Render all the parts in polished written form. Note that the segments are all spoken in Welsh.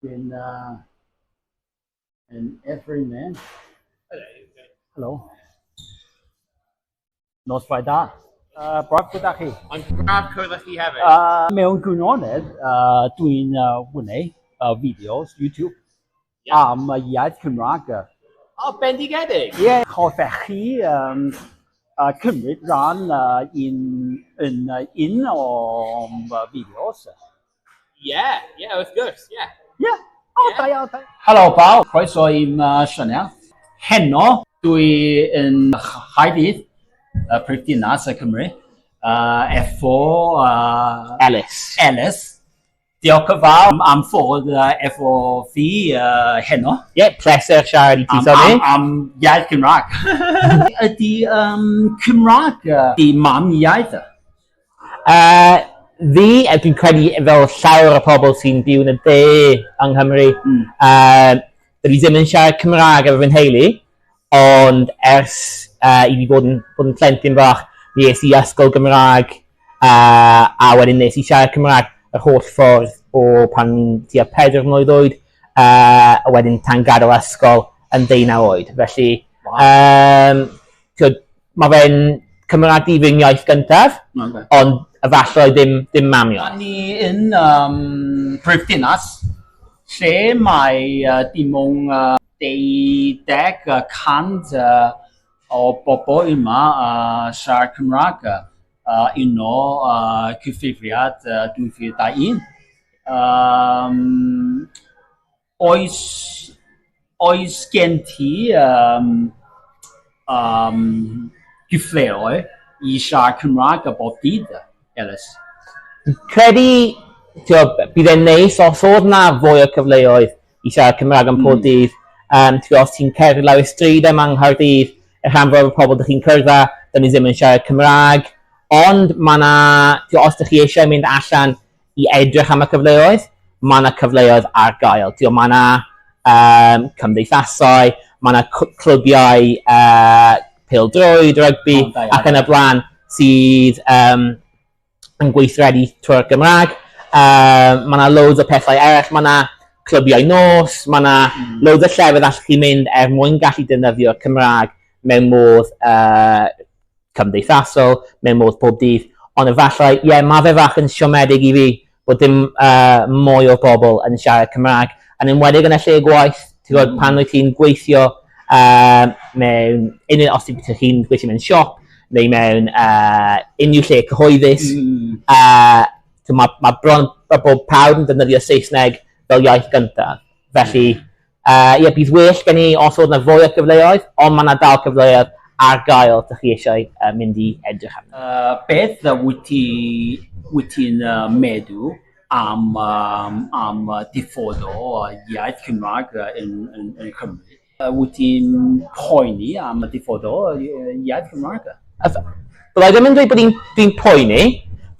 in Everyman. Hello. Nos Faida. Broad good akhi. Ond braf cwrdd chi hefyd? Mewn gwirionedd, dwi'n wneud videos YouTube Yeah. am iaith Cymraeg. O, bendigedig? Ie, hoffech chi cymryd rhan yn un o videos? Yeah, wrth gwrs, yeah. Ie, o da iawn. Helo bawb, croeso i'n sianel. Heno, dwi yn Chaerdydd, Prifddinas y Cymru, efo Ellis. Diolch yn fawr am ffordd efo fi heno. Pleser siarad i ti, Sonny. Am iaith Cymraeg. Ydy Cymraeg di mam iaith? Fi, dwi'n credu fel llawer o pobl sy'n byw yn y de yng Nghymru, dwi ddim yn siarad Cymraeg efo fy nheulu, ond ers i fi bod yn plentyn bach, mi es i ysgol Gymraeg, a wedyn nes i siarad Cymraeg yr holl ffordd o pan tua 4 mlwydd oed, a wedyn tan gadael ysgol yn 19 oed. Felly, mae fe'n Cymraeg di fy'n iaith gyntaf, ond efallai ddim mamio. Ni yn Prifddinas, lle mae dim ond 10% o bobl yma siarad Cymraeg. Un o cyfrifiad 2021. Oes gen ti gyfleoedd i siarad Cymraeg a bob dydd, Ellis? Credu, bydd e'n neis os oedd na fwy o cyfleoedd i siarad Cymraeg yn pob dydd. Os ti'n cerdded lawr y stryd yma yng Nghaerdydd, y rhan fwyaf o pobl ydych chi'n cyrraedd, dyn ni ddim yn siarad Cymraeg. Ond mae yna, os ydych chi eisiau mynd allan i edrych am y cyfleoedd, mae yna cyfleoedd ar gael. Mae yna cymdeithasau, mae yna clwbiau pêl-droed, rygbi, ac yn y blaen sydd yn gweithredu trwy'r Gymraeg. Mae yna loads o pethau eraill, mae yna clwbiau nos, mae yna loads o llefydd allwch chi mynd mwyn gallu defnyddio'r Cymraeg mewn modd cymdeithasol, mewn modd pob dydd. Ond efallai, mae fe fach yn siomedig i fi bod dim mwy o bobl yn siarad Cymraeg. Yn enwedig yn y lle gwaith, pan wyt ti'n gweithio mewn, os chi'n gweithio mewn siop, neu mewn unrhyw lle cyhoeddus, mae bron bod pawb yn defnyddio Saesneg fel iaith gyntaf. Felly, bydd well gen i os oedd yna fwy o cyfleoedd, ond mae yna dal cyfleoedd ar gael ydych chi eisiau mynd i edrych am. Beth wyt ti'n meddwl am diffodd o iaith Cymraeg yn Cymru? Wyt ti'n poeni am diffodd o iaith Cymraeg? Byddai ddim yn dweud bod fi'n poeni.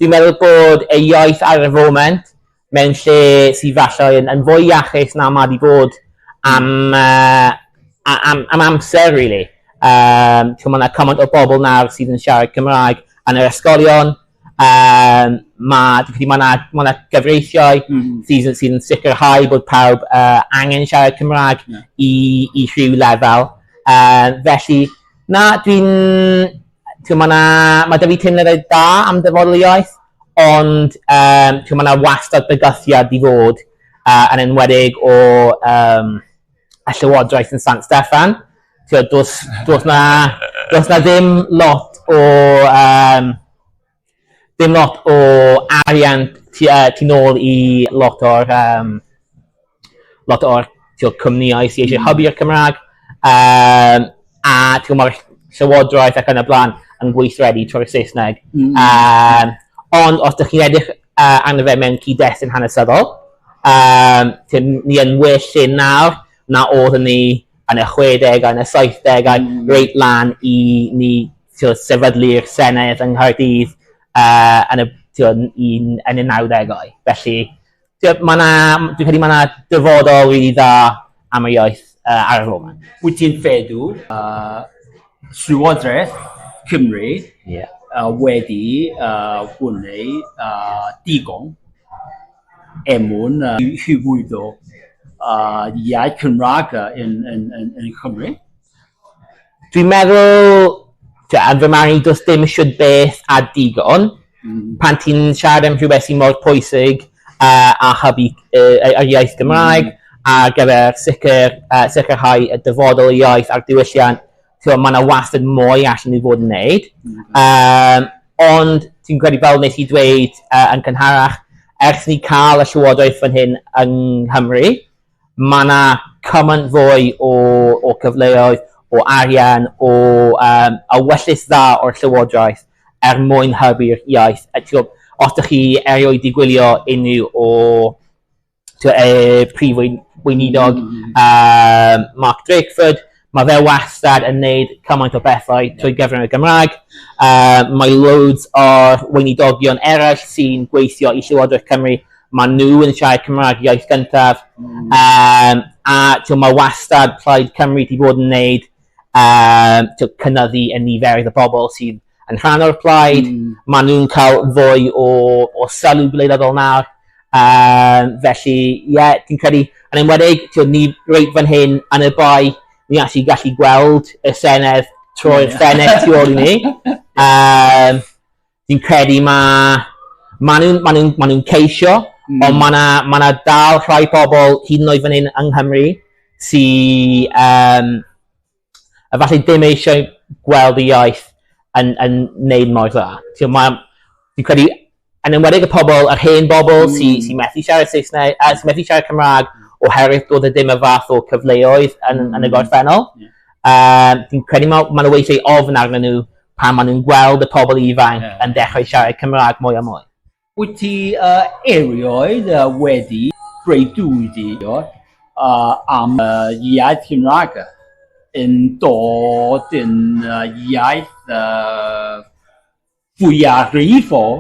Dwi'n meddwl bod y iaith ar y foment mewn lle sydd falle yn fwy iachus na mae wedi bod am amser, really. Mae yna cymaint o bobl nawr sydd yn siarad Cymraeg yn yr ysgolion. Mae yna gyfreithiau sydd yn sicrhau bod pawb angen siarad Cymraeg i rhyw lefel. Felly, mae da fi teimladau da am dyfodol iaith, ond mae yna wastad bygythiad i fod yn enwedig o y Llywodraeth yn Sant Steffan. Does na ddim lot o arian tu nôl i lot o'r cwmnïau sydd eisiau hybu'r Cymraeg, a mae'r Llywodraeth ac yn y blaen yn gweithredu trwy'r Saesneg. Ond os ydych chi'n edrych arno fe mewn cyd-destun hanesyddol, ni yn well lle nawr na oedd ni yn y 60au, yn y 70au, reit lan i ni sefydlu'r Senedd yng Nghaerdydd yn y 90au. Felly, dwi'n credu mae yna dyfodol rili dda am y iaith ar y foment. Wyt ti'n feddwl Llywodraeth Cymru wedi wneud digon mwyn hywyddo iaith Cymraeg yn Cymru? Dwi'n meddwl, yn fy marn i does dim siwr beth a digon, pan ti'n siarad am rhywbeth sy'n mor pwysig a hybu yr iaith Gymraeg, a gyfer sicrhau y dyfodol y iaith a'r diwylliant, mae yna wastad mwy allan ni fod yn wneud. Ond ti'n credu fel wnes i dweud yn cynharach, ers ni cael y llywodraeth fan hyn yng Nghymru, mae yna cymaint fwy o cyfleoedd, o arian, o wyllus dda o'r llywodraeth mwyn hybu'r iaith. Os ydych chi erioed i gwylio unrhyw o prif weinidog Mark Drakeford, mae fe wastad yn gwneud cymaint o bethau trwy gyfrwng y Gymraeg. Mae loads o'r weinidogion eraill sy'n gweithio i Llywodraeth Cymru. Mae nhw yn siarad Cymraeg iaith gyntaf. A mae wastad Plaid Cymru wedi bod yn gwneud cynyddu y niferoedd y bobl sydd yn rhan o'r plaid. Mae nhw'n cael fwy o sylw gwleidyddol nawr. Felly, dwi'n credu, yn enwedig, ni reit fan hyn yn y bai, ni actually gallu gweld y Senedd trwy'r Ffenest tu ôl i ni. Dwi'n credu ma nhw'n ceisio, ond ma' 'na dal rhai pobl hyd yn oed fan hyn yng Nghymru sydd efallai ddim eisiau gweld y iaith yn wneud mor dda. Dwi'n credu, yn enwedig y pobl, yr hen bobl sydd methu siarad Saesneg, sydd methu siarad Cymraeg, oherwydd dod ddim y fath o cyfleoedd yn y gorffennol. Dwi'n credu mae nhw weithiau ofn arnyn nhw pan maen nhw'n gweld y pobl ifanc yn dechrau siarad Cymraeg mwy a mwy. Wyt ti erioed wedi breuddwydio am iaith Cymraeg yn dod yn iaith fwyafrifol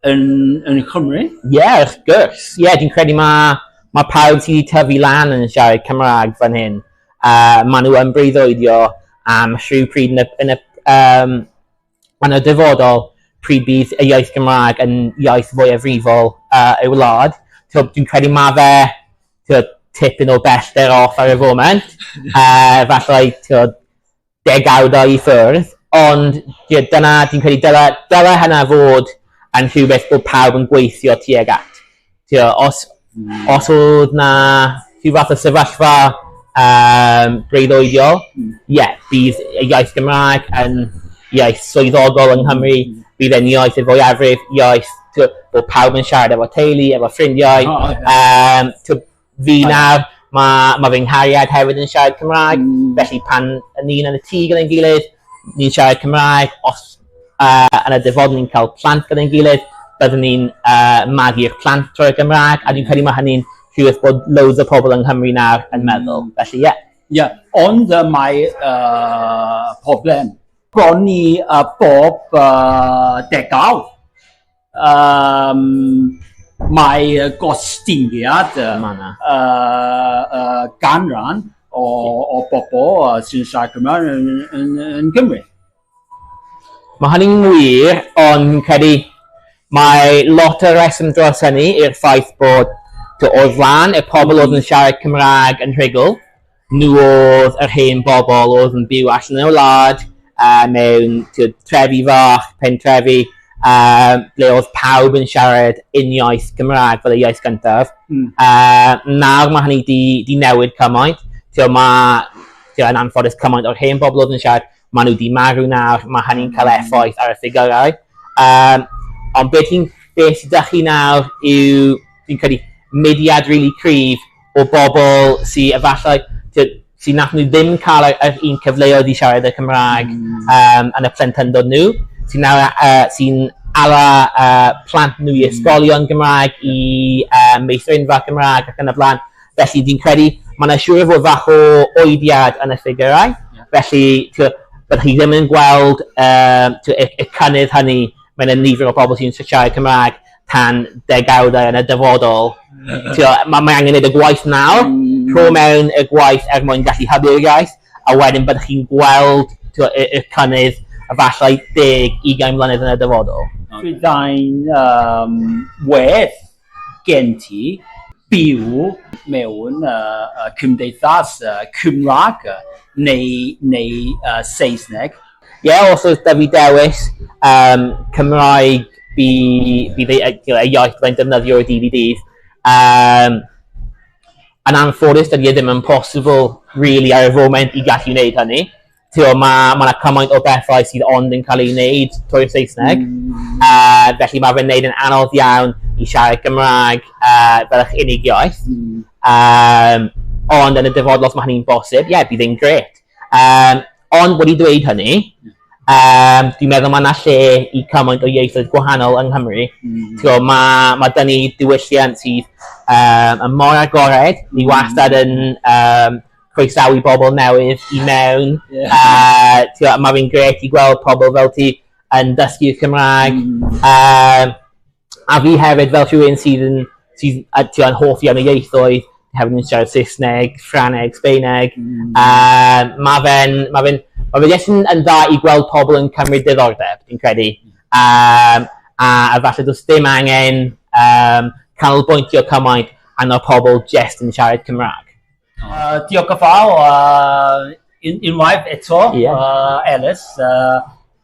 yn Cymru? Wrth gwrs. Dwi'n credu mae pawb sydd wedi tyfu lan yn siarad Cymraeg fan hyn. Maen nhw yn breuddwydio am rhyw pryd yn y dyfodol pryd bydd y iaith Gymraeg yn iaith fwyafrifol y wlad. Dwi'n credu mae fe tipyn o bellter off ar y foment. Falle degawdau i ffwrdd. Ond dwi'n credu dyle hynna fod yn rhywbeth bod pawb yn gweithio tuag at. Os oedd na rhyw fath o sefyllfa breuddwydiol, bydd y iaith Gymraeg yn iaith swyddogol yng Nghymru, bydd e'n iaith y fwyafrif, iaith bod pawb yn siarad efo teulu, efo ffrindiau. Fi nawr, mae fy nghariad hefyd yn siarad Cymraeg, felly pan ni'n yn y tŷ gyda'n gilydd, ni'n siarad Cymraeg. Os yn y dyfodol ni'n cael plant gyda'n gilydd, byddwn ni'n magu'r plant trwy'r Gymraeg, a dwi'n credu mae hynny'n rhywbeth bod loads o pobl yng Nghymru nawr yn meddwl. Felly, Ond mae problem. Bron ni bob degawd. Mae gostyngiad ganran o bobl sy'n siarad Cymraeg yn Cymru. Mae hynny'n wir, ond credu mae lot o reswm dros hynny i'r ffaith bod o'r flan y pobl oedd yn siarad Cymraeg yn rhugl, nhw oedd yr hen bobl oedd yn byw allan y wlad mewn trefi fach, pentrefi, ble oedd pawb yn siarad uniaith Gymraeg fel y iaith gyntaf. Nawr mae hynny di newid cymaint. Yn anffodus cymaint o'r hen bobl oedd yn siarad, mae nhw di marw nawr, mae hynny'n cael effaith ar y ffigurau. Ond beth sydd â chi nawr yw, dwi'n credu, mudiad rili cryf o bobl sydd efallai, sydd nath nhw ddim cael yr un cyfleoedd i siarad y Cymraeg yn y plentyndod nhw, sy'n ala plant nhw i ysgolion Gymraeg, i meithrinfa Cymraeg ac yn y blaen. Felly dwi'n credu, mae yna siŵr o fod fach o oediad yn y ffigurau. Felly, bydd chi ddim yn gweld y cynnydd hynny mewn y nifer o bobl sy'n siarad Cymraeg tan degawdau yn y dyfodol. Mae angen gwneud y gwaith nawr, rho mewn y gwaith mwyn gallu hybu'r iaith, a wedyn byddwch chi'n gweld y cynnydd efallai 10-20 mlynedd yn y dyfodol. Byddai'n wedd gen ti byw mewn cymdeithas Cymraeg neu Saesneg. Os oes da fi dewis Cymraeg bydd y iaith fe'n defnyddio o'r DVDs. Yn anffodus, dydy ddim yn possible really ar y foment i gallu wneud hynny. Mae yna cymaint o bethau sydd ond yn cael ei wneud trwy'r Saesneg. Felly mae fe'n wneud yn anodd iawn i siarad Gymraeg fel eich unig iaith. Ond yn y dyfodol, os mae hynny'n bosib, bydd e'n gret. Ond wedi dweud hynny, dwi'n meddwl mae yna lle i cymaint o ieithoedd gwahanol yng Nghymru. Mae dyn ni diwylliant sydd yn mor agored, ni wastad yn croesawu bobl newydd i mewn. Mae fi'n gret i gweld pobl fel ti yn dysgu'r Cymraeg. A fi hefyd fel rhywun sydd yn hoff iawn o ieithoedd, hefyd yn siarad Saesneg, Ffrangeg, Sbaeneg. Mae fe'n jyst yn dda i gweld pobl yn cymryd diddordeb, dwi'n credu. A falle does dim angen canolbwyntio cymaint arno pobl jyst yn siarad Cymraeg. Diolch yn fawr unwaith eto, Ellis,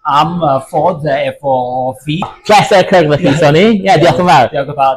am ffordd efo fi. Pleser cyrraedd chi, Sonny. Diolch yn fawr. Diolch yn fawr.